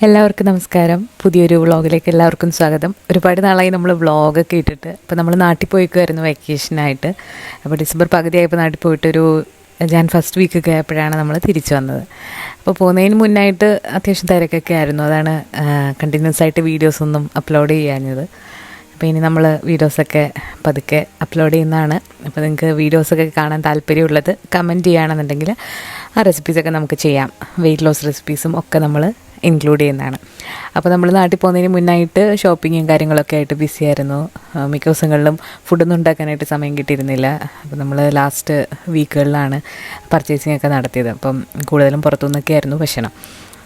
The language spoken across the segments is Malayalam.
എല്ലാവർക്കും നമസ്കാരം. പുതിയൊരു വ്ളോഗിലേക്ക് എല്ലാവർക്കും സ്വാഗതം. ഒരുപാട് നാളായി നമ്മൾ വ്ളോഗൊക്കെ ഇട്ടിട്ട്. അപ്പോൾ നമ്മൾ നാട്ടിൽ പോയിക്കുമായിരുന്നു വെക്കേഷനായിട്ട്. അപ്പോൾ ഡിസംബർ പകുതിയായപ്പോൾ നാട്ടിൽ പോയിട്ടൊരു ഫസ്റ്റ് വീക്കൊക്കെ ആയപ്പോഴാണ് നമ്മൾ തിരിച്ചു വന്നത്. അപ്പോൾ പോകുന്നതിന് മുന്നായിട്ട് അത്യാവശ്യം തിരക്കൊക്കെ ആയിരുന്നു. അതാണ് കണ്ടിന്യൂസ് ആയിട്ട് വീഡിയോസൊന്നും അപ്ലോഡ് ചെയ്യാഞ്ഞത്. അപ്പോൾ ഇനി നമ്മൾ വീഡിയോസൊക്കെ പതുക്കെ അപ്ലോഡ് ചെയ്യുന്നതാണ്. അപ്പോൾ നിങ്ങൾക്ക് വീഡിയോസൊക്കെ കാണാൻ താല്പര്യമുള്ളത് കമൻറ്റ് ചെയ്യുകയാണെന്നുണ്ടെങ്കിൽ ആ റെസിപ്പീസൊക്കെ നമുക്ക് ചെയ്യാം. വെയിറ്റ് ലോസ് റെസിപ്പീസും ഒക്കെ നമ്മൾ ഇൻക്ലൂഡ് ചെയ്യുന്നതാണ്. അപ്പോൾ നമ്മൾ നാട്ടിൽ പോകുന്നതിന് മുന്നായിട്ട് ഷോപ്പിങ്ങും കാര്യങ്ങളൊക്കെ ആയിട്ട് ബിസി ആയിരുന്നു. മിക്ക ദിവസങ്ങളിലും ഫുഡൊന്നും ഉണ്ടാക്കാനായിട്ട് സമയം കിട്ടിയിരുന്നില്ല. അപ്പോൾ നമ്മൾ ലാസ്റ്റ് വീക്കുകളിലാണ് പർച്ചേസിംഗ് ഒക്കെ നടത്തിയത്. അപ്പം കൂടുതലും പുറത്തുനിന്നൊക്കെ ആയിരുന്നു ഭക്ഷണം.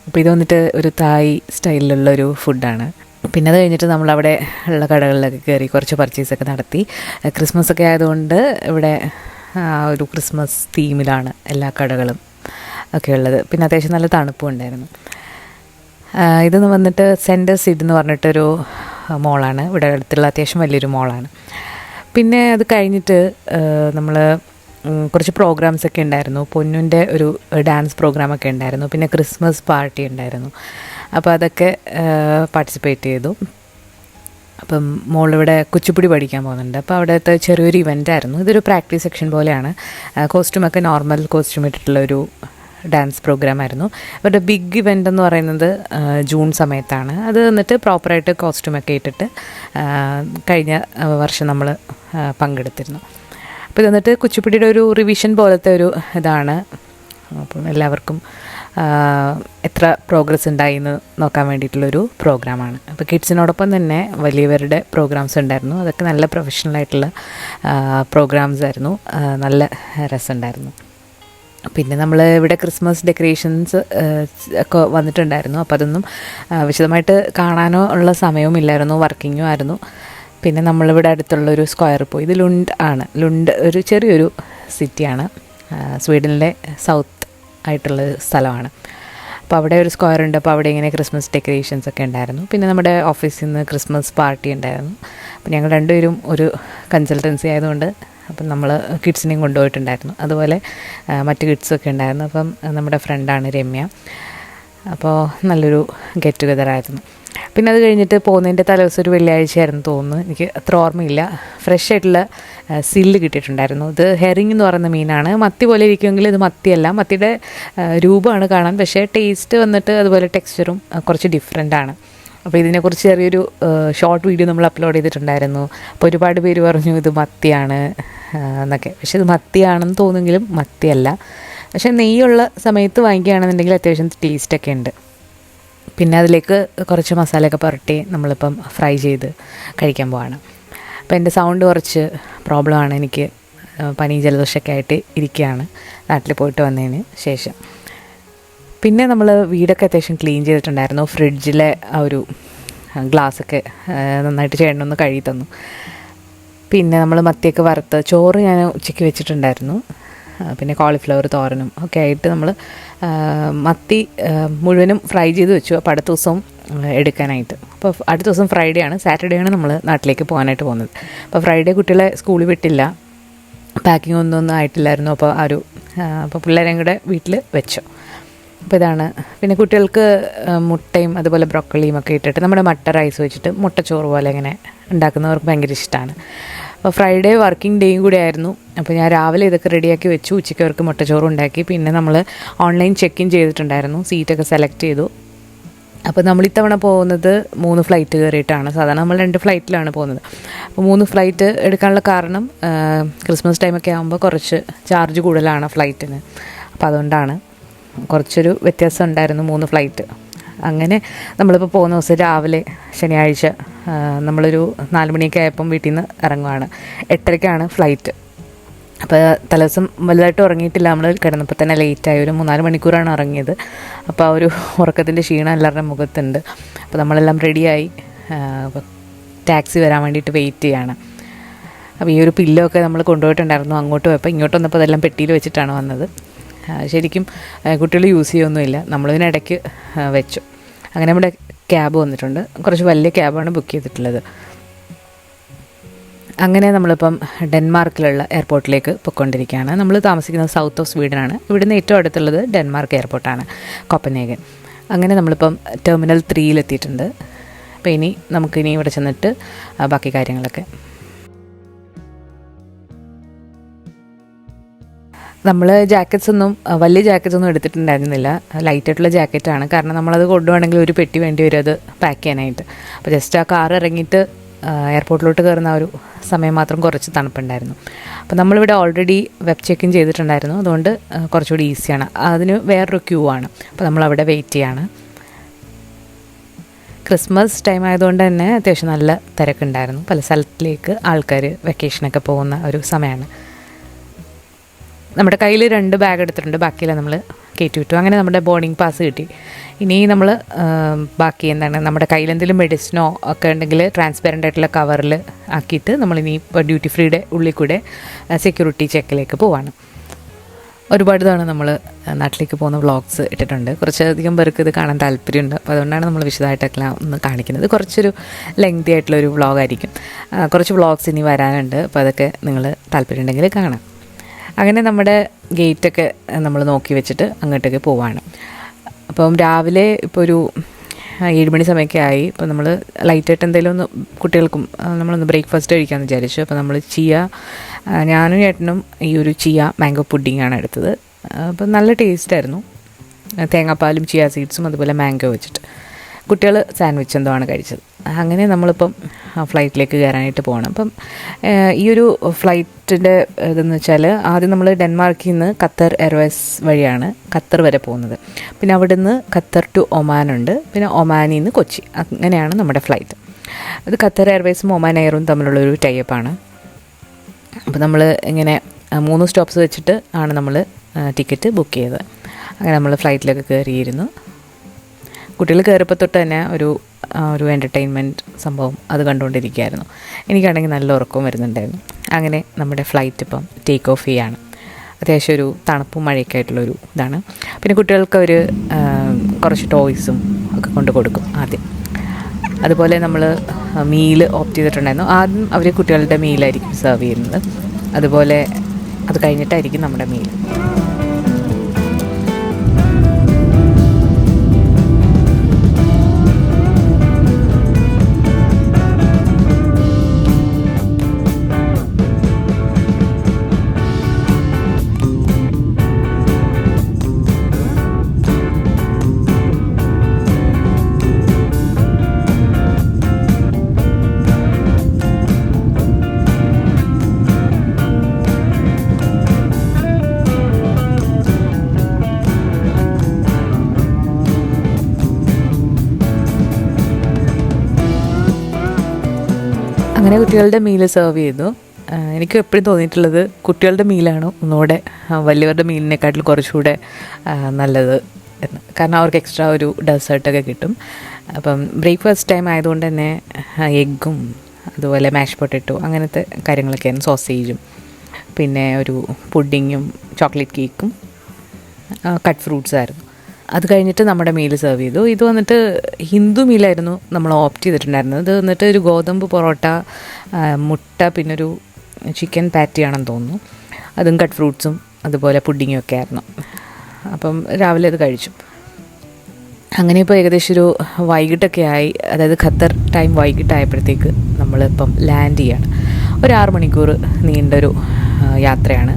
അപ്പോൾ ഇത് വന്നിട്ട് ഒരു തായ് സ്റ്റൈലിലുള്ളൊരു ഫുഡാണ്. പിന്നെ അത് കഴിഞ്ഞിട്ട് നമ്മളവിടെ ഉള്ള കടകളിലൊക്കെ കയറി കുറച്ച് പർച്ചേസൊക്കെ നടത്തി. ക്രിസ്മസ് ഒക്കെ ആയതുകൊണ്ട് ഇവിടെ ഒരു ക്രിസ്മസ് തീമിലാണ് എല്ലാ കടകളും ഒക്കെ ഉള്ളത്. പിന്നെ അത്യാവശ്യം നല്ല തണുപ്പും ഉണ്ടായിരുന്നു. ഇതെന്ന് വന്നിട്ട് സെൻറ്റർ സീഡ് എന്ന് പറഞ്ഞിട്ടൊരു മോളാണ്. ഇവിടെ അടുത്തുള്ള അത്യാവശ്യം വലിയൊരു മോളാണ്. പിന്നെ അത് കഴിഞ്ഞിട്ട് നമ്മൾ കുറച്ച് പ്രോഗ്രാംസൊക്കെ ഉണ്ടായിരുന്നു. പൊന്നുൻ്റെ ഒരു ഡാൻസ് പ്രോഗ്രാമൊക്കെ ഉണ്ടായിരുന്നു. പിന്നെ ക്രിസ്മസ് പാർട്ടി ഉണ്ടായിരുന്നു. അപ്പോൾ അതൊക്കെ പാർട്ടിസിപ്പേറ്റ് ചെയ്തു. അപ്പം മോളിവിടെ കുച്ചിപ്പുടി പഠിക്കാൻ പോകുന്നുണ്ട്. അപ്പോൾ അവിടുത്തെ ചെറിയൊരു ഇവൻ്റായിരുന്നു. ഇതൊരു പ്രാക്ടീസ് സെക്ഷൻ പോലെയാണ്. കോസ്റ്റ്യൂമൊക്കെ നോർമൽ കോസ്റ്റ്യൂം ഇട്ടിട്ടുള്ളൊരു ഡാൻസ് പ്രോഗ്രാമായിരുന്നു. അവരുടെ ബിഗ് ഇവൻ്റ് എന്ന് പറയുന്നത് ജൂൺ സമയത്താണ്. അത് എന്നിട്ട് പ്രോപ്പറായിട്ട് കോസ്റ്റ്യൂമൊക്കെ ഇട്ടിട്ട് കഴിഞ്ഞ വർഷം നമ്മൾ പങ്കെടുത്തിരുന്നു. അപ്പോൾ ഇത് എന്നിട്ട് കുച്ചിപ്പുടിയുടെ ഒരു റിവിഷൻ പോലത്തെ ഒരു ഇതാണ്. അപ്പം എല്ലാവർക്കും എത്ര പ്രോഗ്രസ് ഉണ്ടായി എന്ന് നോക്കാൻ വേണ്ടിയിട്ടുള്ളൊരു പ്രോഗ്രാമാണ്. അപ്പോൾ കിഡ്സിനോടൊപ്പം തന്നെ വലിയവരുടെ പ്രോഗ്രാംസ് ഉണ്ടായിരുന്നു. അതൊക്കെ നല്ല പ്രൊഫഷണലായിട്ടുള്ള പ്രോഗ്രാംസ് ആയിരുന്നു. നല്ല രസമുണ്ടായിരുന്നു. പിന്നെ നമ്മൾ ഇവിടെ ക്രിസ്മസ് ഡെക്കറേഷൻസ് ഒക്കെ വന്നിട്ടുണ്ടായിരുന്നു. അപ്പോൾ അതൊന്നും വിശദമായിട്ട് കാണാനോ ഉള്ള സമയവും ഇല്ലായിരുന്നു. വർക്കിങ്ങും ആയിരുന്നു. പിന്നെ നമ്മളിവിടെ അടുത്തുള്ളൊരു സ്ക്വയറിൽ പോയി. ഇത് ലുണ്ട് ആണ്. ലുണ്ട് ഒരു ചെറിയൊരു സിറ്റിയാണ്. സ്വീഡനിലെ സൗത്ത് ആയിട്ടുള്ള സ്ഥലമാണ്. അപ്പോൾ അവിടെ ഒരു സ്ക്വയർ ഉണ്ട്. അപ്പോൾ അവിടെ ഇങ്ങനെ ക്രിസ്മസ് ഡെക്കറേഷൻസ് ഒക്കെ ഉണ്ടായിരുന്നു. പിന്നെ നമ്മുടെ ഓഫീസിൽ നിന്ന് ക്രിസ്മസ് പാർട്ടി ഉണ്ടായിരുന്നു. അപ്പോൾ ഞങ്ങൾ രണ്ടുപേരും ഒരു കൺസൾട്ടൻസി ആയതുകൊണ്ട് അപ്പം നമ്മൾ കിഡ്സിനെയും കൊണ്ടുപോയിട്ടുണ്ടായിരുന്നു. അതുപോലെ മറ്റ് കിഡ്സൊക്കെ ഉണ്ടായിരുന്നു. അപ്പം നമ്മുടെ ഫ്രണ്ടാണ് രമ്യ. അപ്പോൾ നല്ലൊരു ഗെറ്റ് ടുഗദർ ആയിരുന്നു. പിന്നെ അത് കഴിഞ്ഞിട്ട് പോകുന്നതിൻ്റെ തലേദിവസം ഒരു വെള്ളിയാഴ്ചയായിരുന്നു തോന്നുന്നു. എനിക്ക് അത്ര ഓർമ്മയില്ല. ഫ്രഷ് ആയിട്ടുള്ള സില്ല് കിട്ടിയിട്ടുണ്ടായിരുന്നു. ഇത് ഹെറിങ് എന്ന് പറയുന്ന മീനാണ്. മത്തി പോലെ ഇരിക്കുമെങ്കിൽ ഇത് മത്തിയല്ല. മത്തിയുടെ രൂപമാണ് കാണാൻ. പക്ഷേ ടേസ്റ്റ് വന്നിട്ട് അതുപോലെ ടെക്സ്ചറും കുറച്ച് ഡിഫറെൻ്റ് ആണ്. അപ്പോൾ ഇതിനെക്കുറിച്ച് ചെറിയൊരു ഷോർട്ട് വീഡിയോ നമ്മൾ അപ്ലോഡ് ചെയ്തിട്ടുണ്ടായിരുന്നു. അപ്പോൾ ഒരുപാട് പേര് പറഞ്ഞു ഇത് മത്തിയാണ് എന്നൊക്കെ. പക്ഷേ ഇത് മത്തിയാണെന്ന് തോന്നുമെങ്കിലും മത്തിയല്ല. പക്ഷേ നെയ്യുള്ള സമയത്ത് വാങ്ങിക്കുകയാണെന്നുണ്ടെങ്കിൽ അത്യാവശ്യം ടേസ്റ്റൊക്കെ ഉണ്ട്. പിന്നെ അതിലേക്ക് കുറച്ച് മസാലയൊക്കെ പുരട്ടി നമ്മളിപ്പം ഫ്രൈ ചെയ്ത് കഴിക്കാൻ പോവാണ്. അപ്പോൾ എൻ്റെ സൗണ്ട് കുറച്ച് പ്രോബ്ലമാണ്. എനിക്ക് പനി ജലദോഷമൊക്കെ ആയിട്ട് ഇരിക്കുകയാണ് നാട്ടിൽ പോയിട്ട് വന്നതിന് ശേഷം. പിന്നെ നമ്മൾ വീടൊക്കെ അത്യാവശ്യം ക്ലീൻ ചെയ്തിട്ടുണ്ടായിരുന്നു. ഫ്രിഡ്ജിലെ ആ ഒരു ഗ്ലാസ്സൊക്കെ നന്നായിട്ട് ചേട്ടനൊന്ന് കഴുകി തന്നു. പിന്നെ നമ്മൾ മത്തിയൊക്കെ വറുത്ത് ചോറ് ഞാൻ ഉച്ചയ്ക്ക് വെച്ചിട്ടുണ്ടായിരുന്നു. പിന്നെ കോളിഫ്ലവർ തോരനും ഒക്കെ ആയിട്ട് നമ്മൾ മത്തി മുഴുവനും ഫ്രൈ ചെയ്ത് വെച്ചു. അപ്പോൾ അടുത്ത ദിവസം എടുക്കാനായിട്ട്. അപ്പോൾ അടുത്ത ദിവസം ഫ്രൈഡേ ആണ്. സാറ്റർഡേ ആണ് നമ്മൾ നാട്ടിലേക്ക് പോകാനായിട്ട് പോകുന്നത്. അപ്പോൾ ഫ്രൈഡേ കുട്ടികളെ സ്കൂളിൽ വിട്ടില്ല. പാക്കിംഗ് ഒന്നും ആയിട്ടില്ലായിരുന്നു. അപ്പോൾ പിള്ളേരെയും കൂടെ വീട്ടിൽ വെച്ചു. അപ്പോൾ ഇതാണ്. പിന്നെ കുട്ടികൾക്ക് മുട്ടയും അതുപോലെ ബ്രോക്കോളിയും ഒക്കെ ഇട്ടിട്ട് നമ്മുടെ മട്ട റൈസ് വെച്ചിട്ട് മുട്ടച്ചോറ് പോലെ ഇങ്ങനെ ഉണ്ടാക്കുന്നവർക്ക് ഭയങ്കര ഇഷ്ടമാണ്. അപ്പോൾ ഫ്രൈഡേ വർക്കിംഗ് ഡേയും കൂടെ ആയിരുന്നു. അപ്പോൾ ഞാൻ രാവിലെ ഇതൊക്കെ റെഡിയാക്കി വെച്ചു. ഉച്ചയ്ക്ക് അവർക്ക് മുട്ടച്ചോറ് ഉണ്ടാക്കി. പിന്നെ നമ്മൾ ഓൺലൈൻ ചെക്ക് ഇൻ ചെയ്തിട്ടുണ്ടായിരുന്നു. സീറ്റൊക്കെ സെലക്ട് ചെയ്തു. അപ്പോൾ നമ്മളിത്തവണ പോകുന്നത് 3 ഫ്ലൈറ്റ് കയറിയിട്ടാണ്. സാധാരണ നമ്മൾ 2 ഫ്ലൈറ്റിലാണ് പോകുന്നത്. അപ്പോൾ 3 ഫ്ലൈറ്റ് എടുക്കാനുള്ള കാരണം ക്രിസ്മസ് ടൈമൊക്കെ ആകുമ്പോൾ കുറച്ച് ചാർജ് കൂടുതലാണ് ഫ്ലൈറ്റിന്. അപ്പോൾ അതുകൊണ്ടാണ് കുറച്ചൊരു വ്യത്യാസം ഉണ്ടായിരുന്നു 3 ഫ്ലൈറ്റ്. അങ്ങനെ നമ്മളിപ്പോൾ പോകുന്ന ദിവസം രാവിലെ ശനിയാഴ്ച നമ്മളൊരു 4 മണിയൊക്കെ ആയപ്പം വീട്ടിൽ നിന്ന് ഇറങ്ങുകയാണ്. 8:30ക്കാണ് ഫ്ലൈറ്റ്. അപ്പോൾ തലേദിവസം വലുതായിട്ട് ഉറങ്ങിയിട്ടില്ല. നമ്മൾ കിടന്നപ്പോൾ തന്നെ ലേറ്റായി. ഒരു 3-4 മണിക്കൂറാണ് ഇറങ്ങിയത്. അപ്പോൾ ആ ഒരു ഉറക്കത്തിൻ്റെ ക്ഷീണം എല്ലാവരുടെയും മുഖത്തുണ്ട്. അപ്പോൾ നമ്മളെല്ലാം റെഡിയായി ടാക്സി വരാൻ വേണ്ടിയിട്ട് വെയിറ്റ് ചെയ്യാണ്. അപ്പോൾ ഈ ഒരു പില്ലോ ഒക്കെ നമ്മൾ കൊണ്ടുപോയിട്ടുണ്ടായിരുന്നു. അങ്ങോട്ട് പോയപ്പോൾ ഇങ്ങോട്ട് വന്നപ്പോൾ അതെല്ലാം പെട്ടിയിൽ വെച്ചിട്ടാണ് വന്നത്. ശരിക്കും കുട്ടികൾ യൂസ് ചെയ്യുമൊന്നുമില്ല. നമ്മളിതിനിടയ്ക്ക് വെച്ചു. അങ്ങനെ നമ്മുടെ ക്യാബ് വന്നിട്ടുണ്ട്. കുറച്ച് വലിയ ക്യാബാണ് ബുക്ക് ചെയ്തിട്ടുള്ളത്. അങ്ങനെ നമ്മളിപ്പം ഡെൻമാർക്കിലുള്ള എയർപോർട്ടിലേക്ക് പൊയ്ക്കൊണ്ടിരിക്കുകയാണ്. നമ്മൾ താമസിക്കുന്നത് സൗത്ത് ഓഫ് സ്വീഡനാണ്. ഇവിടുന്ന് ഏറ്റവും അടുത്തുള്ളത് ഡെൻമാർക്ക് എയർപോർട്ടാണ്, കോപ്പൻഹേഗൻ. അങ്ങനെ നമ്മളിപ്പം ടെർമിനൽ 3 അപ്പോൾ നമുക്കിനി ഇവിടെ ചെന്നിട്ട് ബാക്കി കാര്യങ്ങളൊക്കെ. നമ്മൾ വലിയ ജാക്കറ്റ്സ് ഒന്നും എടുത്തിട്ടുണ്ടായിരുന്നില്ല. ലൈറ്റായിട്ടുള്ള ജാക്കറ്റാണ്. കാരണം നമ്മളത് കൊണ്ടുപോകണമെങ്കിൽ ഒരു പെട്ടി വേണ്ടി വരും അത് പാക്ക് ചെയ്യാനായിട്ട്. അപ്പോൾ ജസ്റ്റ് ആ കാർ ഇറങ്ങിയിട്ട് എയർപോർട്ടിലോട്ട് കയറുന്ന ഒരു സമയം മാത്രം കുറച്ച് തണുപ്പുണ്ടായിരുന്നു. അപ്പോൾ നമ്മളിവിടെ ഓൾറെഡി വെബ് ചെക്ക് ഇൻ ചെയ്തിട്ടുണ്ടായിരുന്നു. അതുകൊണ്ട് കുറച്ചുകൂടി ഈസിയാണ്. അതിന് വേറൊരു ക്യൂ ആണ്. അപ്പോൾ നമ്മളവിടെ വെയിറ്റ് ചെയ്യാണ്. ക്രിസ്മസ് ടൈം ആയതുകൊണ്ട് തന്നെ അത്യാവശ്യം നല്ല തിരക്കുണ്ടായിരുന്നു. പല സ്ഥലത്തിലേക്ക് ആൾക്കാർ വെക്കേഷനൊക്കെ പോകുന്ന ഒരു സമയമാണ്. നമ്മുടെ കയ്യിൽ 2 ബാഗ് എടുത്തിട്ടുണ്ട്. ബാക്കിയെല്ലാം നമ്മൾ കയറ്റി വിട്ടു. അങ്ങനെ നമ്മുടെ ബോർഡിംഗ് പാസ് കിട്ടി. ഇനി നമ്മൾ ബാക്കി നമ്മുടെ കയ്യിൽ എന്തെങ്കിലും മെഡിസിനോ ഒക്കെ ഉണ്ടെങ്കിൽ ട്രാൻസ്പെറൻ്റ് ആയിട്ടുള്ള കവറിൽ ആക്കിയിട്ട് നമ്മളിനി ഡ്യൂട്ടി ഫ്രീയുടെ ഉള്ളിൽ കൂടെ സെക്യൂരിറ്റി ചെക്കിലേക്ക് പോവാണ്. ഒരുപാട് തവണ നമ്മൾ നാട്ടിലേക്ക് പോകുന്ന വ്ളോഗ്സ് ഇട്ടിട്ടുണ്ട്. കുറച്ചധികം പേർക്ക് ഇത് കാണാൻ താല്പര്യമുണ്ട്. അപ്പോൾ അതുകൊണ്ടാണ് നമ്മൾ വിശദമായിട്ടൊക്കെ ഒന്ന് കാണിക്കുന്നത്. കുറച്ചൊരു ലെങ്തി ആയിട്ടുള്ളൊരു വ്ളോഗായിരിക്കും. കുറച്ച് വ്ളോഗ്സ് ഇനി വരാനുണ്ട്. അപ്പോൾ അതൊക്കെ നിങ്ങൾ താല്പര്യമുണ്ടെങ്കിൽ കാണാം. അങ്ങനെ നമ്മുടെ ഗേറ്റൊക്കെ നമ്മൾ നോക്കി വെച്ചിട്ട് അങ്ങോട്ടേക്ക് പോവാണ്. അപ്പം രാവിലെ ഇപ്പോൾ ഒരു 7 മണി സമയമൊക്കെ ആയി. ഇപ്പോൾ നമ്മൾ ലൈറ്റായിട്ട് എന്തെങ്കിലും ഒന്ന് കുട്ടികൾക്കും നമ്മളൊന്ന് ബ്രേക്ക്ഫാസ്റ്റ് കഴിക്കാമെന്ന് വിചാരിച്ചു. അപ്പോൾ നമ്മൾ ഞാനും ചേട്ടനും ഈ ഒരു മാംഗോ പുഡിങ്ങാണ് എടുത്തത്. അപ്പോൾ നല്ല ടേസ്റ്റായിരുന്നു. തേങ്ങാപ്പാലും ചിയ സീഡ്സും അതുപോലെ മാംഗോ വെച്ചിട്ട്. കുട്ടികൾ സാൻഡ്വിച്ച് എന്തോ ആണ് കഴിച്ചത്. അങ്ങനെ നമ്മളിപ്പം ഫ്ലൈറ്റിലേക്ക് കയറാനായിട്ട് പോകണം. അപ്പം ഈ ഒരു ഫ്ലൈറ്റിൻ്റെ ഇതെന്ന് വെച്ചാൽ ആദ്യം നമ്മൾ ഡെൻമാർക്കിൽ നിന്ന് ഖത്തർ എയർവേസ് വഴിയാണ് ഖത്തർ വരെ പോകുന്നത്. പിന്നെ അവിടെ നിന്ന് ഖത്തർ ടു ഒമാനുണ്ട്. പിന്നെ ഒമാനിൽ നിന്ന് കൊച്ചി. അങ്ങനെയാണ് നമ്മുടെ ഫ്ലൈറ്റ്. അത് ഖത്തർ എയർവേസും ഒമാൻ എയറും തമ്മിലുള്ളൊരു ടൈപ്പാണ്. അപ്പോൾ നമ്മൾ ഇങ്ങനെ 3 സ്റ്റോപ്സ് വെച്ചിട്ട് ആണ് നമ്മൾ ടിക്കറ്റ് ബുക്ക് ചെയ്തത്. അങ്ങനെ നമ്മൾ ഫ്ലൈറ്റിലൊക്കെ കയറിയിരുന്നു. കുട്ടികൾ കയറിയപ്പോൾ തൊട്ട് തന്നെ ഒരു എൻ്റർടൈൻമെൻറ്റ് സംഭവം അത് കണ്ടുകൊണ്ടിരിക്കുകയായിരുന്നു. എനിക്കാണെങ്കിൽ നല്ല ഉറക്കവും വരുന്നുണ്ടായിരുന്നു. അങ്ങനെ നമ്മുടെ ഫ്ലൈറ്റ് ഇപ്പം ടേക്ക് ഓഫ് ചെയ്യാണ്. അത്യാവശ്യം ഒരു തണുപ്പും മഴയൊക്കെ ആയിട്ടുള്ളൊരു ഇതാണ്. പിന്നെ കുട്ടികൾക്ക് അവർ കുറച്ച് ടോയ്സും ഒക്കെ കൊണ്ട് കൊടുക്കും ആദ്യം. അതുപോലെ നമ്മൾ മീൽ ഓപ്റ്റ് ചെയ്തിട്ടുണ്ടായിരുന്നു. ആദ്യം അവർ കുട്ടികളുടെ മീലായിരിക്കും സെർവ് ചെയ്യുന്നത്. അതുപോലെ അത് കഴിഞ്ഞിട്ടായിരിക്കും നമ്മുടെ മീൽ. അങ്ങനെ കുട്ടികളുടെ മീൽ സെർവ് ചെയ്തു. എനിക്ക് എപ്പോഴും തോന്നിയിട്ടുള്ളത് കുട്ടികളുടെ മീലാണ് ഒന്നുകൂടെ വലിയവരുടെ മീലിനെക്കാട്ടിൽ കുറച്ചുകൂടെ നല്ലത് എന്ന്. കാരണം അവർക്ക് എക്സ്ട്രാ ഒരു ഡെസേർട്ടൊക്കെ കിട്ടും. അപ്പം ബ്രേക്ക്ഫാസ്റ്റ് ടൈം ആയതുകൊണ്ട് തന്നെ എഗ്ഗും അതുപോലെ മാഷ് പൊട്ടറ്റോ അങ്ങനത്തെ കാര്യങ്ങളൊക്കെയായിരുന്നു. സോസേജും പിന്നെ ഒരു പുഡിങ്ങും ചോക്ലേറ്റ് കേക്കും കട്ട് ഫ്രൂട്ട്സ് ആയിരുന്നു. അത് കഴിഞ്ഞിട്ട് നമ്മുടെ മീൽ സെർവ് ചെയ്തു. ഇത് വന്നിട്ട് ഹിന്ദു മീലായിരുന്നു നമ്മൾ ഓപ്റ്റ് ചെയ്തിട്ടുണ്ടായിരുന്നത്. ഇത് വന്നിട്ട് ഒരു ഗോതമ്പ് പൊറോട്ട, മുട്ട, പിന്നൊരു ചിക്കൻ പാറ്റിയാണെന്ന് തോന്നുന്നു. അതും കട്ട് ഫ്രൂട്ട്സും അതുപോലെ പുഡിങ്ങും ഒക്കെ ആയിരുന്നു. അപ്പം രാവിലെ അത് കഴിച്ചു. അങ്ങനെ ഇപ്പോൾ ഏകദേശം ഒരു വൈകിട്ടൊക്കെ ആയി. അതായത് ഖത്തർ ടൈം വൈകിട്ടായപ്പോഴത്തേക്ക് നമ്മളിപ്പം ലാൻഡ് ചെയ്യാണ്. ഒരു 6 മണിക്കൂർ നീണ്ടൊരു യാത്രയാണ്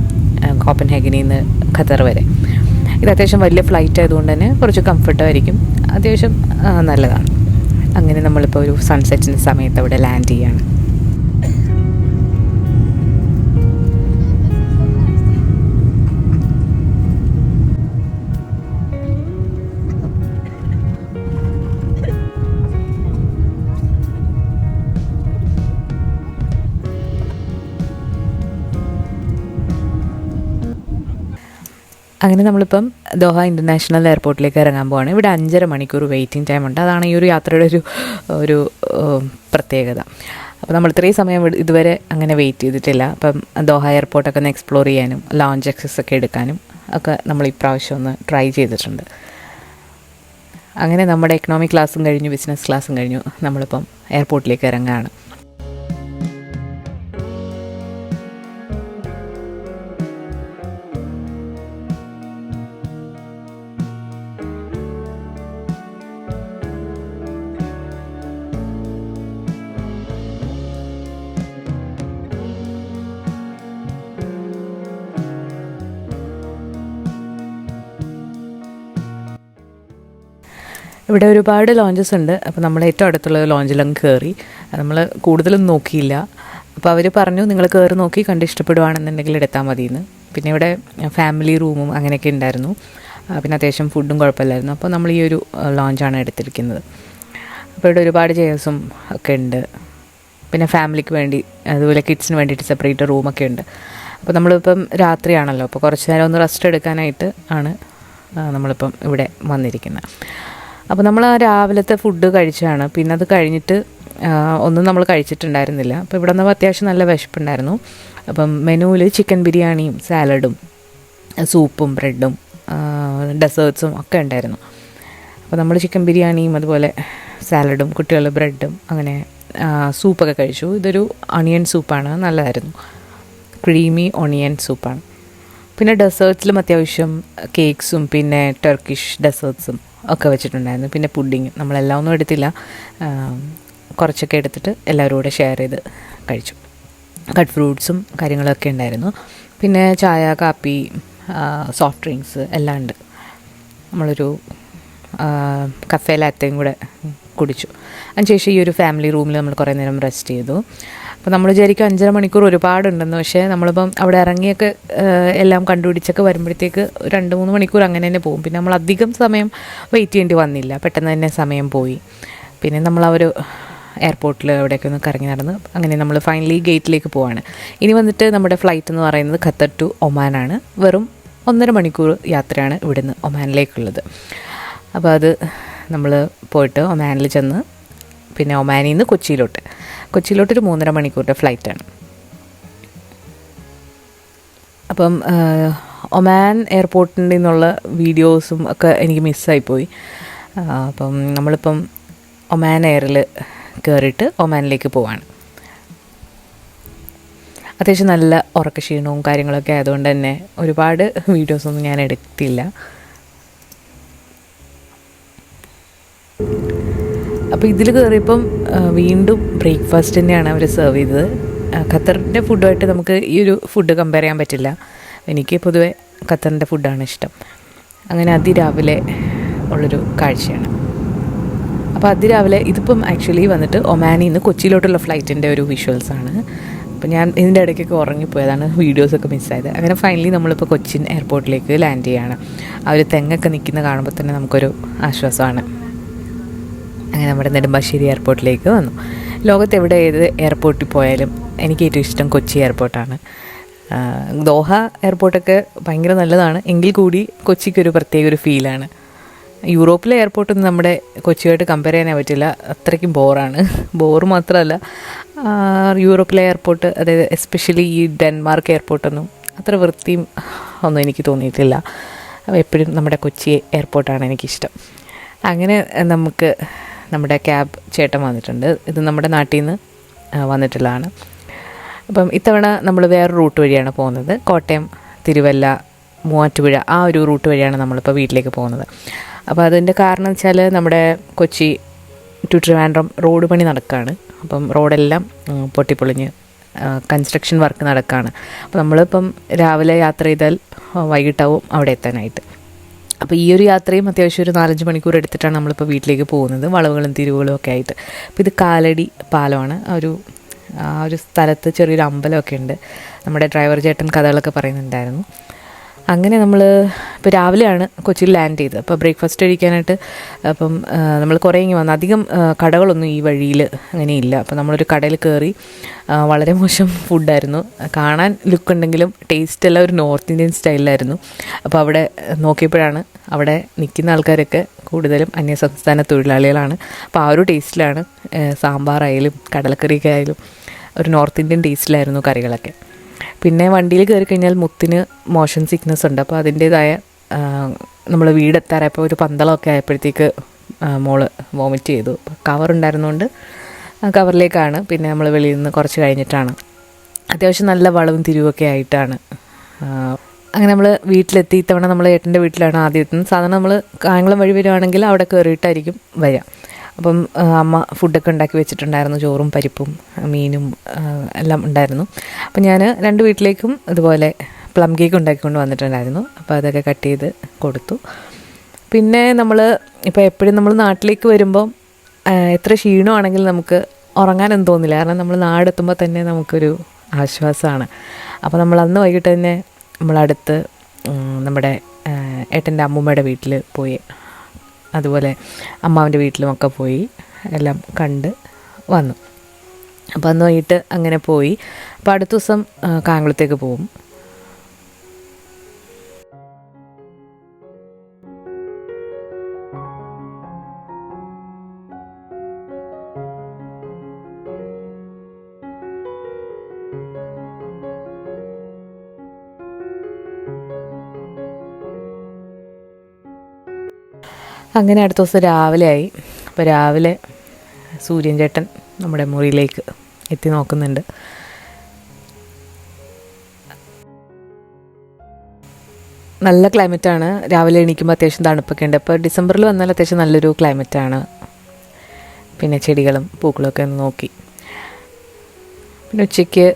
കോപ്പൻഹേഗനിൽ നിന്ന് ഖത്തർ വരെ. ഇത് അത്യാവശ്യം വലിയ ഫ്ലൈറ്റ് ആയതുകൊണ്ട് തന്നെ കുറച്ച് കംഫർട്ടായിരിക്കും. അത്യാവശ്യം നല്ലതാണ്. അങ്ങനെ നമ്മളിപ്പോൾ ഒരു സൺസെറ്റിൻ്റെ സമയത്ത് അവിടെ ലാൻഡ് ചെയ്യാണ്. അങ്ങനെ നമ്മളിപ്പം ദോഹ ഇൻ്റർനാഷണൽ എയർപോർട്ടിലേക്ക് ഇറങ്ങാൻ പോവാണ്. ഇവിടെ 5.5 മണിക്കൂർ വെയിറ്റിംഗ് ടൈം ഉണ്ട്. അതാണ് ഈ ഒരു യാത്രയുടെ ഒരു പ്രത്യേകത. അപ്പോൾ നമ്മൾ ഇത്രയും സമയം ഇതുവരെ അങ്ങനെ വെയിറ്റ് ചെയ്തിട്ടില്ല. അപ്പം ദോഹ എയർപോർട്ടൊക്കെ ഒന്ന് എക്സ്പ്ലോർ ചെയ്യാനും ലോഞ്ച് ആക്സസ് ഒക്കെ എടുക്കാനും ഒക്കെ നമ്മൾ ഇപ്രാവശ്യം ഒന്ന് ട്രൈ ചെയ്തിട്ടുണ്ട്. അങ്ങനെ നമ്മുടെ എക്കണോമിക് ക്ലാസ്സും കഴിഞ്ഞു, ബിസിനസ് ക്ലാസ്സും കഴിഞ്ഞു. നമ്മളിപ്പം എയർപോർട്ടിലേക്ക് ഇറങ്ങുകയാണ്. ഇവിടെ ഒരുപാട് ലോഞ്ചസ് ഉണ്ട്. അപ്പോൾ നമ്മൾ ഏറ്റവും അടുത്തുള്ള ലോഞ്ചിലങ്ങ് കയറി. നമ്മൾ കൂടുതലൊന്നും നോക്കിയില്ല. അപ്പോൾ അവർ പറഞ്ഞു നിങ്ങൾ കയറി നോക്കി കണ്ട് ഇഷ്ടപ്പെടുവാണെന്നുണ്ടെങ്കിൽ എടുത്താൽ മതിയെന്ന്. പിന്നെ ഇവിടെ ഫാമിലി റൂമും അങ്ങനെയൊക്കെ ഉണ്ടായിരുന്നു. പിന്നെ അത്യാവശ്യം ഫുഡും കുഴപ്പമില്ലായിരുന്നു. അപ്പോൾ നമ്മൾ ഈ ഒരു ലോഞ്ചാണ് എടുത്തിരിക്കുന്നത്. അപ്പോൾ ഇവിടെ ഒരുപാട് ചെയേഴ്സും ഒക്കെ ഉണ്ട്. പിന്നെ ഫാമിലിക്ക് വേണ്ടി അതുപോലെ കിഡ്സിന് വേണ്ടിയിട്ട് സെപ്പറേറ്റ് റൂമൊക്കെ ഉണ്ട്. അപ്പോൾ നമ്മളിപ്പം രാത്രിയാണല്ലോ, അപ്പോൾ കുറച്ച് നേരം ഒന്ന് റെസ്റ്റ് എടുക്കാനായിട്ട് ആണ് നമ്മളിപ്പം ഇവിടെ വന്നിരിക്കുന്നത്. അപ്പോൾ നമ്മൾ ആ രാവിലത്തെ ഫുഡ് കഴിച്ചാണ്. പിന്നെ അത് കഴിഞ്ഞിട്ട് ഒന്നും നമ്മൾ കഴിച്ചിട്ടുണ്ടായിരുന്നില്ല. അപ്പോൾ ഇവിടെ നിന്ന് അത്യാവശ്യം നല്ല വിശപ്പുണ്ടായിരുന്നു. അപ്പം മെനുവിൽ ചിക്കൻ ബിരിയാണിയും സാലഡും സൂപ്പും ബ്രെഡും ഡെസേർട്ട്സും ഒക്കെ ഉണ്ടായിരുന്നു. അപ്പോൾ നമ്മൾ ചിക്കൻ ബിരിയാണിയും അതുപോലെ സാലഡും കുട്ടികൾ ബ്രെഡും അങ്ങനെ സൂപ്പൊക്കെ കഴിച്ചു. ഇതൊരു ഒണിയൻ സൂപ്പാണ്, നല്ലതായിരുന്നു. ക്രീമി ഒണിയൻ സൂപ്പാണ്. പിന്നെ ഡെസേർട്ട്സിലും അത്യാവശ്യം കേക്ക്സും പിന്നെ ടർക്കിഷ് ഡെസേർട്ട്സും ഒക്കെ വെച്ചിട്ടുണ്ടായിരുന്നു. പിന്നെ പുഡിങ് നമ്മളെല്ലാം ഒന്നും എടുത്തില്ല, കുറച്ചൊക്കെ എടുത്തിട്ട് എല്ലാവരും കൂടെ ഷെയർ ചെയ്ത് കഴിച്ചു. കട്ട് ഫ്രൂട്ട്സും കാര്യങ്ങളൊക്കെ ഉണ്ടായിരുന്നു. പിന്നെ ചായ, കാപ്പി, സോഫ്റ്റ് ഡ്രിങ്ക്സ് എല്ലാം ഉണ്ട്. നമ്മളൊരു കഫേ ലാത്തയും കൂടെ കുടിച്ചു. അതിനുശേഷം ഈ ഒരു ഫാമിലി റൂമിൽ നമ്മൾ കുറേ നേരം റെസ്റ്റ് ചെയ്തു. അപ്പോൾ നമ്മൾ വിചാരിക്കും 5.5 മണിക്കൂർ ഒരുപാടുണ്ടെന്ന്. പക്ഷേ നമ്മളിപ്പം അവിടെ ഇറങ്ങിയൊക്കെ എല്ലാം കണ്ടുപിടിച്ചൊക്കെ വരുമ്പോഴത്തേക്ക് 2-3 മണിക്കൂർ അങ്ങനെ തന്നെ പോകും. പിന്നെ നമ്മൾ അധികം സമയം വെയിറ്റ് ചെയ്യേണ്ടി വന്നില്ല, പെട്ടെന്ന് തന്നെ സമയം പോയി. പിന്നെ നമ്മൾ ആ ഒരു എയർപോർട്ടിൽ എവിടെയൊക്കെ ഒന്ന് കറങ്ങി നടന്ന് അങ്ങനെ നമ്മൾ ഫൈനലി ഗേറ്റിലേക്ക് പോവാണ്. ഇനി വന്നിട്ട് നമ്മുടെ ഫ്ലൈറ്റ് എന്ന് പറയുന്നത് ഖത്തർ ടു ഒമാനാണ്. വെറും 1.5 മണിക്കൂർ യാത്രയാണ് ഇവിടുന്ന് ഒമാനിലേക്കുള്ളത്. അപ്പോൾ അത് നമ്മൾ പോയിട്ട് ഒമാനിൽ ചെന്ന് പിന്നെ ഒമാനിൽ നിന്ന് കൊച്ചിയിലോട്ടൊരു 3.5 മണിക്കൂറിൻ്റെ ഫ്ലൈറ്റാണ്. അപ്പം ഒമാൻ എയർപോർട്ടിൽ നിന്നുള്ള വീഡിയോസും ഒക്കെ എനിക്ക് മിസ്സായിപ്പോയി. അപ്പം നമ്മളിപ്പം ഒമാൻ എയറിൽ കയറിയിട്ട് ഒമാനിലേക്ക് പോവാണ്. അത്യാവശ്യം നല്ല ഉറക്കക്ഷീണവും കാര്യങ്ങളൊക്കെ ആയതുകൊണ്ട് തന്നെ ഒരുപാട് വീഡിയോസൊന്നും ഞാൻ എടുത്തില്ല. അപ്പോൾ ഇതിൽ കയറിയപ്പം വീണ്ടും ബ്രേക്ക്ഫാസ്റ്റ് തന്നെയാണ് അവർ സെർവ് ചെയ്തത്. ഖത്തറിൻ്റെ ഫുഡുമായിട്ട് നമുക്ക് ഈ ഒരു ഫുഡ് കമ്പയർ ചെയ്യാൻ പറ്റില്ല. എനിക്ക് പൊതുവെ ഖത്തറിൻ്റെ ഫുഡാണ് ഇഷ്ടം. അങ്ങനെ അതിരാവിലെ ഉള്ളൊരു കാഴ്ചയാണ്. അപ്പോൾ അതിരാവിലെ ഇതിപ്പം ആക്ച്വലി വന്നിട്ട് ഒമാനിൽ നിന്ന് കൊച്ചിയിലോട്ടുള്ള ഫ്ലൈറ്റിൻ്റെ ഒരു വിഷ്വൽസാണ്. അപ്പോൾ ഞാൻ ഇതിൻ്റെ ഇടയ്ക്കൊക്കെ ഉറങ്ങിപ്പോയതാണ്, വീഡിയോസൊക്കെ മിസ്സായത്. അങ്ങനെ ഫൈനലി നമ്മളിപ്പോൾ കൊച്ചിൻ എയർപോർട്ടിലേക്ക് ലാൻഡ് ചെയ്യുകയാണ്. ആ ഒരു തെങ്ങൊക്കെ നിൽക്കുന്ന കാണുമ്പോൾ തന്നെ നമുക്കൊരു ആശ്വാസമാണ്. അങ്ങനെ നമ്മുടെ നെടുമ്പാശ്ശേരി എയർപോർട്ടിലേക്ക് വന്നു. ലോകത്ത് എവിടെ ഏത് എയർപോർട്ടിൽ പോയാലും എനിക്ക് ഏറ്റവും ഇഷ്ടം കൊച്ചി എയർപോർട്ടാണ്. ദോഹ എയർപോർട്ടൊക്കെ ഭയങ്കര നല്ലതാണ്, എങ്കിൽ കൂടി കൊച്ചിക്കൊരു പ്രത്യേക ഒരു ഫീലാണ്. യൂറോപ്പിലെ എയർപോർട്ടൊന്നും നമ്മുടെ കൊച്ചിയായിട്ട് കമ്പയർ ചെയ്യാനേ പറ്റില്ല, അത്രയ്ക്കും ബോറാണ്. ബോറ് മാത്രമല്ല, യൂറോപ്പിലെ എയർപോർട്ട്, അതായത് എസ്പെഷ്യലി ഈ ഡെൻമാർക്ക് എയർപോർട്ടൊന്നും അത്ര വൃത്തിയും ഒന്നും എനിക്ക് തോന്നിയിട്ടില്ല. എപ്പോഴും നമ്മുടെ കൊച്ചി എയർപോർട്ടാണ് എനിക്കിഷ്ടം. അങ്ങനെ നമുക്ക് നമ്മുടെ ക്യാബ് ചേട്ടൻ വന്നിട്ടുണ്ട്. ഇത് നമ്മുടെ നാട്ടിൽ നിന്ന് വന്നിട്ടുള്ളതാണ്. അപ്പം ഇത്തവണ നമ്മൾ വേറെ റൂട്ട് വഴിയാണ് പോകുന്നത്. കോട്ടയം, തിരുവല്ല, മൂവാറ്റുപുഴ ആ ഒരു റൂട്ട് വഴിയാണ് നമ്മളിപ്പോൾ വീട്ടിലേക്ക് പോകുന്നത്. അപ്പോൾ അതിൻ്റെ കാരണം വെച്ചാൽ നമ്മുടെ കൊച്ചി ടു ട്രിവാൻഡ്രം റോഡ് പണി നടക്കുകയാണ്. അപ്പം റോഡെല്ലാം പൊട്ടിപ്പൊളിഞ്ഞ് കൺസ്ട്രക്ഷൻ വർക്ക് നടക്കുകയാണ്. അപ്പോൾ നമ്മളിപ്പം രാവിലെ യാത്ര ചെയ്താൽ വൈകിട്ടാവും അവിടെ എത്താനായിട്ട്. അപ്പോൾ ഈ ഒരു യാത്രയും അത്യാവശ്യം ഒരു 4-5 മണിക്കൂർ എടുത്തിട്ടാണ് നമ്മളിപ്പോൾ വീട്ടിലേക്ക് പോകുന്നത്, വളവുകളും തിരിവുകളും ഒക്കെ ആയിട്ട്. അപ്പോൾ ഇത് കാലടി പാലമാണ്. ആ ഒരു സ്ഥലത്ത് ചെറിയൊരു അമ്പലമൊക്കെ ഉണ്ട്. നമ്മുടെ ഡ്രൈവർ ചേട്ടൻ കഥകളൊക്കെ പറയുന്നുണ്ടായിരുന്നു. അങ്ങനെ നമ്മൾ ഇപ്പോൾ രാവിലെയാണ് കൊച്ചിയിൽ ലാൻഡ് ചെയ്തത്. അപ്പോൾ ബ്രേക്ക്ഫാസ്റ്റ് കഴിക്കാനായിട്ട് അപ്പം നമ്മൾ കുറേ ഇങ്ങനെ വന്നു. അധികം കടകളൊന്നും ഈ വഴിയിൽ അങ്ങനെയില്ല. അപ്പോൾ നമ്മളൊരു കടയിൽ കയറി. വളരെ മോശം ഫുഡായിരുന്നു. കാണാൻ ലുക്കുണ്ടെങ്കിലും ടേസ്റ്റ് എല്ലാം ഒരു നോർത്ത് ഇന്ത്യൻ സ്റ്റൈലിലായിരുന്നു. അപ്പോൾ അവിടെ നോക്കിയപ്പോഴാണ് അവിടെ നിൽക്കുന്ന ആൾക്കാരൊക്കെ കൂടുതലും അന്യസംസ്ഥാന തൊഴിലാളികളാണ്. അപ്പോൾ ആ ഒരു ടേസ്റ്റിലാണ് സാമ്പാറായാലും കടലക്കറിയൊക്കെ ആയാലും ഒരു നോർത്ത് ഇന്ത്യൻ ടേസ്റ്റിലായിരുന്നു കറികളൊക്കെ. പിന്നെ വണ്ടിയിൽ കയറി കഴിഞ്ഞാൽ മുത്തിന് മോഷൻ സിക്നസ് ഉണ്ട്. അപ്പോൾ അതിൻ്റേതായ നമ്മൾ വീടെത്താറായപ്പോൾ ഒരു പന്തളമൊക്കെ ആയപ്പോഴത്തേക്ക് മോള് വോമിറ്റ് ചെയ്തു. കവറുണ്ടായിരുന്നുകൊണ്ട് ആ കവറിലേക്കാണ് പിന്നെ നമ്മൾ വെളിയിൽ നിന്ന് കുറച്ച് കഴിഞ്ഞിട്ടാണ്. അത്യാവശ്യം നല്ല വളവും തിരിവൊക്കെ ആയിട്ടാണ്. അങ്ങനെ നമ്മൾ വീട്ടിലെത്തി. ഇത്തവണ നമ്മൾ ഏട്ടൻ്റെ വീട്ടിലാണ് ആദ്യം എത്തുന്നത്. സാധാരണ നമ്മൾ കായംകുളം വഴി വരുവാണെങ്കിൽ അവിടെ കയറിയിട്ടായിരിക്കും വരിക. അപ്പം അമ്മ ഫുഡൊക്കെ ഉണ്ടാക്കി വെച്ചിട്ടുണ്ടായിരുന്നു, ചോറും പരിപ്പും മീനും എല്ലാം ഉണ്ടായിരുന്നു. അപ്പം ഞാൻ 2 വീട്ടിലേക്കും ഇതുപോലെ പ്ലം കേക്ക് ഉണ്ടാക്കിക്കൊണ്ട് വന്നിട്ടുണ്ടായിരുന്നു. അപ്പോൾ അതൊക്കെ കട്ട് ചെയ്ത് കൊടുത്തു. പിന്നെ നമ്മൾ ഇപ്പോൾ എപ്പോഴും നമ്മൾ നാട്ടിലേക്ക് വരുമ്പം എത്ര ക്ഷീണമാണെങ്കിലും നമുക്ക് ഉറങ്ങാനൊന്നും തോന്നില്ല. കാരണം നമ്മൾ നാടെത്തുമ്പോൾ തന്നെ നമുക്കൊരു ആശ്വാസമാണ്. അപ്പോൾ നമ്മൾ അന്ന് വൈകിട്ട് തന്നെ നമ്മളടുത്ത് നമ്മുടെ ഏട്ടൻ്റെ അമ്മൂമ്മയുടെ വീട്ടിൽ പോയി, അതുപോലെ അമ്മാവൻ്റെ വീട്ടിലുമൊക്കെ പോയി എല്ലാം കണ്ട് വന്നു. അപ്പോൾ അന്ന് വൈകിട്ട് അങ്ങനെ പോയി. അപ്പോൾ അടുത്ത ദിവസം കായംകുളത്തേക്ക് പോകും. അങ്ങനെ അടുത്ത ദിവസം രാവിലെ ആയി. അപ്പോൾ രാവിലെ സൂര്യൻ ചേട്ടൻ നമ്മുടെ മുറിയിലേക്ക് എത്തി നോക്കുന്നുണ്ട്. നല്ല ക്ലൈമറ്റാണ്. രാവിലെ എണീക്കുമ്പോൾ അത്യാവശ്യം തണുപ്പൊക്കെ ഉണ്ട്. അപ്പോൾ ഡിസംബറിൽ വന്നാൽ അത്യാവശ്യം നല്ലൊരു ക്ലൈമറ്റാണ്. പിന്നെ ചെടികളും പൂക്കളൊക്കെ ഒന്ന് നോക്കി. പിന്നെ ഉച്ചയ്ക്ക്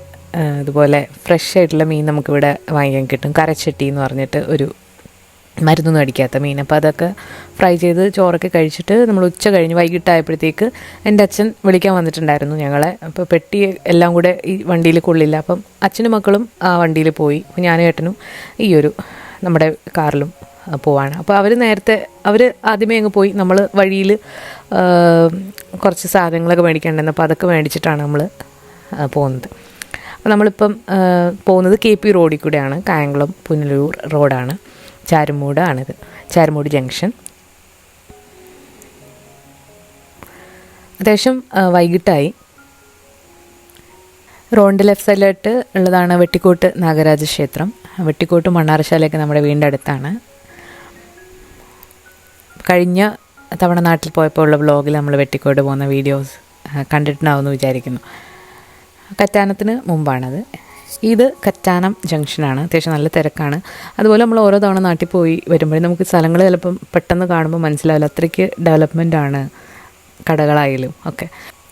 ഇതുപോലെ ഫ്രഷ് ആയിട്ടുള്ള മീൻ നമുക്കിവിടെ വാങ്ങിക്കാൻ കിട്ടും. കരച്ചട്ടി എന്ന് പറഞ്ഞിട്ട് ഒരു മരുന്നൊന്നും അടിക്കാത്ത മീൻ. അപ്പോൾ അതൊക്കെ ഫ്രൈ ചെയ്ത് ചോറൊക്കെ കഴിച്ചിട്ട് നമ്മൾ ഉച്ച കഴിഞ്ഞ് വൈകിട്ടായപ്പോഴത്തേക്ക് എൻ്റെ അച്ഛൻ വിളിക്കാൻ വന്നിട്ടുണ്ടായിരുന്നു ഞങ്ങളെ. അപ്പോൾ പെട്ടി എല്ലാം കൂടെ ഈ വണ്ടിയിൽ കൊള്ളില്ല. അപ്പം അച്ഛനും മക്കളും ആ വണ്ടിയിൽ പോയി. അപ്പോൾ ഞാനും ഏട്ടനും ഈ ഒരു നമ്മുടെ കാറിലും പോവാണ്. അപ്പോൾ അവർ ആദ്യമേ അങ്ങ് പോയി. നമ്മൾ വഴിയിൽ കുറച്ച് സാധനങ്ങളൊക്കെ മേടിക്കേണ്ടത്, അപ്പോൾ അതൊക്കെ മേടിച്ചിട്ടാണ് നമ്മൾ പോകുന്നത്. അപ്പോൾ നമ്മളിപ്പം പോകുന്നത് KP റോഡിൽ കൂടെയാണ്. കായംകുളം പുനലൂർ റോഡാണ്. ചാരുമൂടാണിത്, ചാരുമൂട് ജംഗ്ഷൻ. അത്യാവശ്യം വൈകിട്ടായി. റോഡിൻ്റെ ലെഫ്റ്റ് സൈഡിലായിട്ട് ഉള്ളതാണ് വെട്ടിക്കോട്ട് നാഗരാജ ക്ഷേത്രം. വെട്ടിക്കോട്ട് മണ്ണാറശാലയൊക്കെ നമ്മുടെ വീടിൻ്റെ അടുത്താണ്. കഴിഞ്ഞ തവണ നാട്ടിൽ പോയപ്പോൾ ഉള്ള വ്ളോഗിൽ നമ്മൾ വെട്ടിക്കോട്ട് പോകുന്ന വീഡിയോസ് കണ്ടിട്ടുണ്ടാവുമെന്ന് വിചാരിക്കുന്നു. കറ്റാനത്തിന് മുമ്പാണത്. ഇത് കറ്റാനം ജംഗ്ഷനാണ്. അത്യാവശ്യം നല്ല തിരക്കാണ്. അതുപോലെ നമ്മൾ ഓരോ തവണ നാട്ടിൽ പോയി വരുമ്പോഴും നമുക്ക് സ്ഥലങ്ങൾ ചിലപ്പം പെട്ടെന്ന് കാണുമ്പോൾ മനസ്സിലാവില്ല, അത്രയ്ക്ക് ഡെവലപ്മെൻറ്റാണ് കടകളായാലും ഒക്കെ.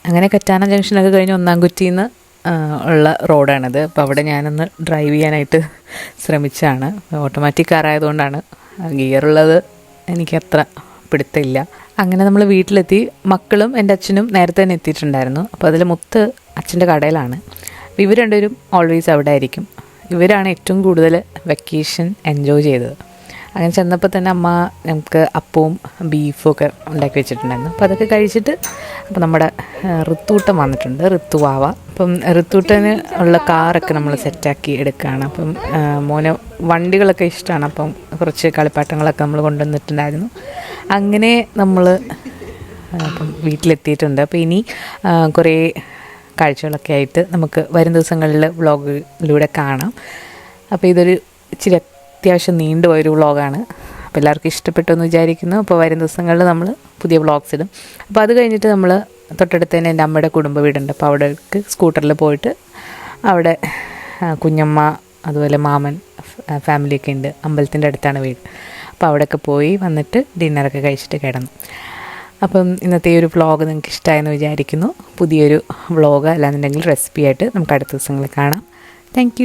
അങ്ങനെ കറ്റാനം ജംഗ്ഷനൊക്കെ കഴിഞ്ഞ് ഒന്നാംകുറ്റിയിൽ നിന്ന് ഉള്ള റോഡാണിത്. അപ്പോൾ അവിടെ ഞാനൊന്ന് ഡ്രൈവ് ചെയ്യാനായിട്ട് ശ്രമിച്ചാണ്. ഓട്ടോമാറ്റിക് കാറായതുകൊണ്ടാണ്, ഗിയറുള്ളത് എനിക്കത്ര പിടുത്തമില്ല. അങ്ങനെ നമ്മൾ വീട്ടിലെത്തി. മക്കളും എൻ്റെ അച്ഛനും നേരത്തെ തന്നെ എത്തിയിട്ടുണ്ടായിരുന്നു. അപ്പോൾ അതിൽ മുത്ത് അച്ഛൻ്റെ കടയിലാണ്. ഇവർ രണ്ടുപേരും ഓൾവേസ് അവിടെ ആയിരിക്കും. ഇവരാണ് ഏറ്റവും കൂടുതൽ വെക്കേഷൻ എൻജോയ് ചെയ്തത്. അങ്ങനെ ചെന്നപ്പോൾ തന്നെ അമ്മ നമുക്ക് അപ്പവും ബീഫും ഒക്കെ ഉണ്ടാക്കി വെച്ചിട്ടുണ്ടായിരുന്നു. അപ്പോൾ അതൊക്കെ കഴിച്ചിട്ട് അപ്പോൾ നമ്മുടെ ഋത്തൂട്ടം വന്നിട്ടുണ്ട്, ഋത്തുവാവ. അപ്പം ഋത്തൂട്ടന് ഉള്ള കാറൊക്കെ നമ്മൾ സെറ്റാക്കി എടുക്കുകയാണ്. അപ്പം മോന് വണ്ടികളൊക്കെ ഇഷ്ടമാണ്. അപ്പം കുറച്ച് കളിപ്പാട്ടങ്ങളൊക്കെ നമ്മൾ കൊണ്ടുവന്നിട്ടുണ്ടായിരുന്നു. അങ്ങനെ നമ്മൾ അപ്പം വീട്ടിലെത്തിയിട്ടുണ്ട്. അപ്പോൾ ഇനി കുറേ കാഴ്ചകളൊക്കെ ആയിട്ട് നമുക്ക് വരും ദിവസങ്ങളിൽ വ്ളോഗിലൂടെ കാണാം. അപ്പോൾ ഇതൊരു ഇച്ചിരി അത്യാവശ്യം നീണ്ടുപോയൊരു വ്ളോഗാണ്. അപ്പോൾ എല്ലാവർക്കും ഇഷ്ടപ്പെട്ടു എന്ന് വിചാരിക്കുന്നു. അപ്പോൾ വരും ദിവസങ്ങളിൽ നമ്മൾ പുതിയ വ്ളോഗ്സ് ഇടും. അപ്പോൾ അത് കഴിഞ്ഞിട്ട് നമ്മൾ തൊട്ടടുത്ത് തന്നെ എൻ്റെ അമ്മയുടെ കുടുംബ വീടുണ്ട്. അപ്പോൾ അവിടേക്ക് സ്കൂട്ടറിൽ പോയിട്ട് അവിടെ കുഞ്ഞമ്മ അതുപോലെ മാമൻ ഫാമിലിയൊക്കെ ഉണ്ട്. അമ്പലത്തിൻ്റെ അടുത്താണ് വീട്. അപ്പോൾ അവിടെയൊക്കെ പോയി വന്നിട്ട് ഡിന്നറൊക്കെ കഴിച്ചിട്ട് കിടന്നു. അപ്പം ഇന്നത്തെ ഈ ഒരു വ്ളോഗ് നിങ്ങൾക്ക് ഇഷ്ടമായെന്ന് വിചാരിക്കുന്നു. പുതിയൊരു വ്ളോഗ് അല്ലാന്നുണ്ടെങ്കിൽ റെസിപ്പി ആയിട്ട് നമുക്ക് അടുത്ത ദിവസങ്ങളിൽ കാണാം. താങ്ക്